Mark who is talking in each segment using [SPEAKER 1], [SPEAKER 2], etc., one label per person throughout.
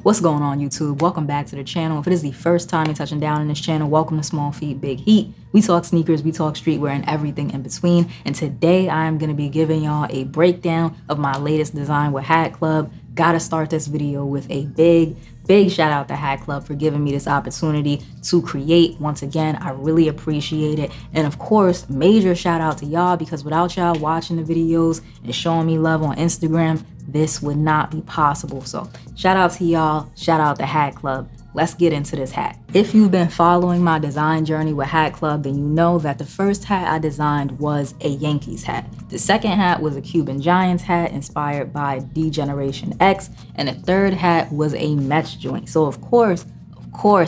[SPEAKER 1] What's going on, YouTube? Welcome back to the channel. If it is the first time you're touching down in this channel, welcome to Small Feet, Big Heat. We talk sneakers, we talk streetwear, and everything in between. And today I'm going to be giving y'all a breakdown of my latest design with Hat Club. Gotta start this video with a big shout out to Hat Club for giving me this opportunity to create. Once again, I really appreciate it. And of course, major shout out to y'all, because without y'all watching the videos and showing me love on Instagram, this would not be possible. So shout out to y'all, shout out to Hat Club. Let's get into this hat. If you've been following my design journey with Hat Club, then you know that the first hat I designed was a Yankees hat. The second hat was a Cuban Giants hat inspired by D-Generation X. And the third hat was a Mets joint. So of course,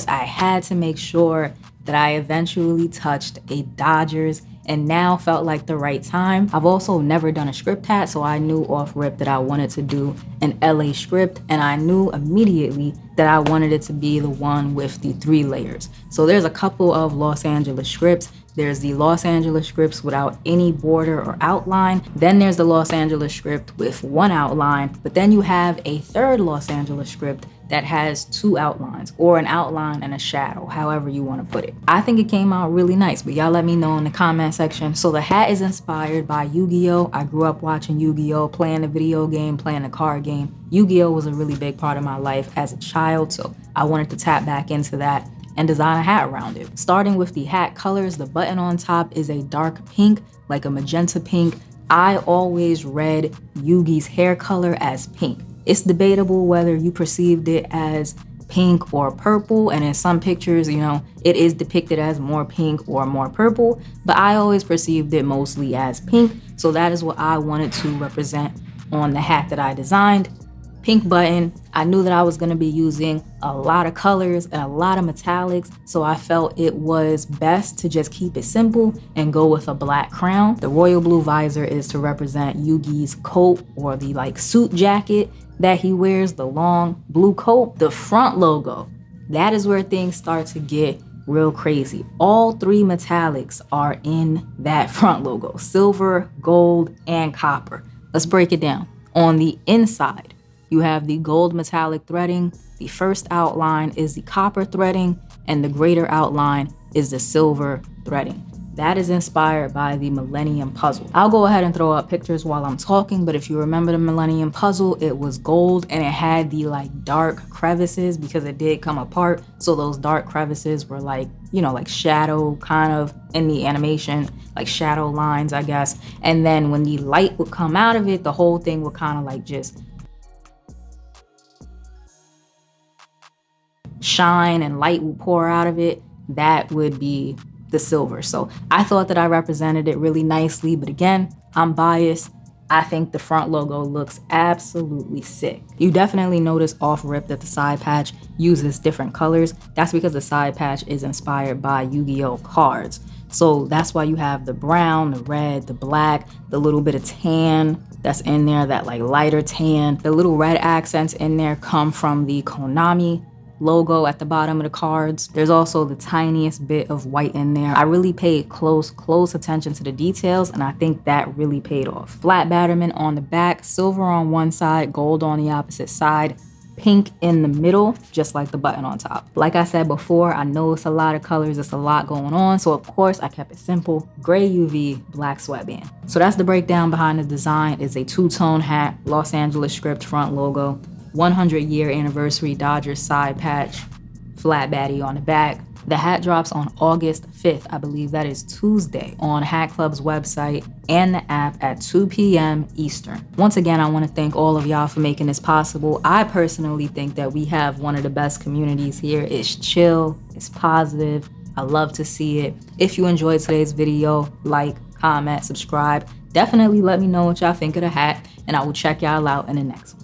[SPEAKER 1] I had to make sure that I eventually touched a Dodgers, and now felt like the right time. I've also never done a script hat, so I knew off rip that I wanted to do an LA script, and I knew immediately that I wanted it to be the one with the 3 layers. So there's a couple of Los Angeles scripts. There's the Los Angeles scripts without any border or outline. Then there's the Los Angeles script with 1 outline, but then you have a third Los Angeles script that has 2 outlines, or an outline and a shadow, however you want to put it. I think it came out really nice, but y'all let me know in the comment section. So the hat is inspired by Yu-Gi-Oh! I grew up watching Yu-Gi-Oh!, playing the video game, playing the card game. Yu-Gi-Oh! Was a really big part of my life as a child, so I wanted to tap back into that and design a hat around it. Starting with the hat colors, the button on top is a dark pink, like a magenta pink. I always read Yugi's hair color as pink. It's debatable whether you perceived it as pink or purple, and in some pictures, you know, it is depicted as more pink or more purple, but I always perceived it mostly as pink, so that is what I wanted to represent on the hat that I designed. Pink button. I knew that I was going to be using a lot of colors and a lot of metallics, so I felt it was best to just keep it simple and go with a black crown. The royal blue visor is to represent Yugi's coat, or the like suit jacket that he wears, the long blue coat. The front logo, that is where things start to get real crazy. All 3 metallics are in that front logo: silver, gold, and copper. Let's break it down. On the inside, you have the gold metallic threading, the first outline is the copper threading, and the greater outline is the silver threading. That is inspired by the Millennium Puzzle. I'll go ahead and throw up pictures while I'm talking, but if you remember the Millennium Puzzle, it was gold and it had the like dark crevices because it did come apart. So those dark crevices were like, you know, like shadow kind of in the animation, like shadow lines, I guess. And then when the light would come out of it, the whole thing would kind of like just shine and light will pour out of it. That would be the silver. So I thought that I represented it really nicely, but again, I'm biased. I think the front logo looks absolutely sick. You definitely notice off rip that the side patch uses different colors. That's because the side patch is inspired by Yu-Gi-Oh! Cards. So that's why you have the brown, the red, the black, the little bit of tan that's in there, that like lighter tan. The little red accents in there come from the Konami logo at the bottom of the cards. There's also the tiniest bit of white in there. I really paid close attention to the details, and I think that really paid off. Flat batterman on the back, silver on one side, gold on the opposite side, pink in the middle, just like the button on top. Like I said before, I know it's a lot of colors, it's a lot going on, so of course I kept it simple. Gray UV, black sweatband. So that's the breakdown behind the design. It's a 2-tone hat, Los Angeles script front logo, 100-year anniversary Dodgers side patch, flat baddie on the back. The hat drops on August 5th, I believe that is Tuesday, on Hat Club's website and the app at 2 p.m. Eastern. Once again, I want to thank all of y'all for making this possible. I personally think that we have one of the best communities here. It's chill, it's positive. I love to see it. If you enjoyed today's video, like, comment, subscribe. Definitely let me know what y'all think of the hat, and I will check y'all out in the next one.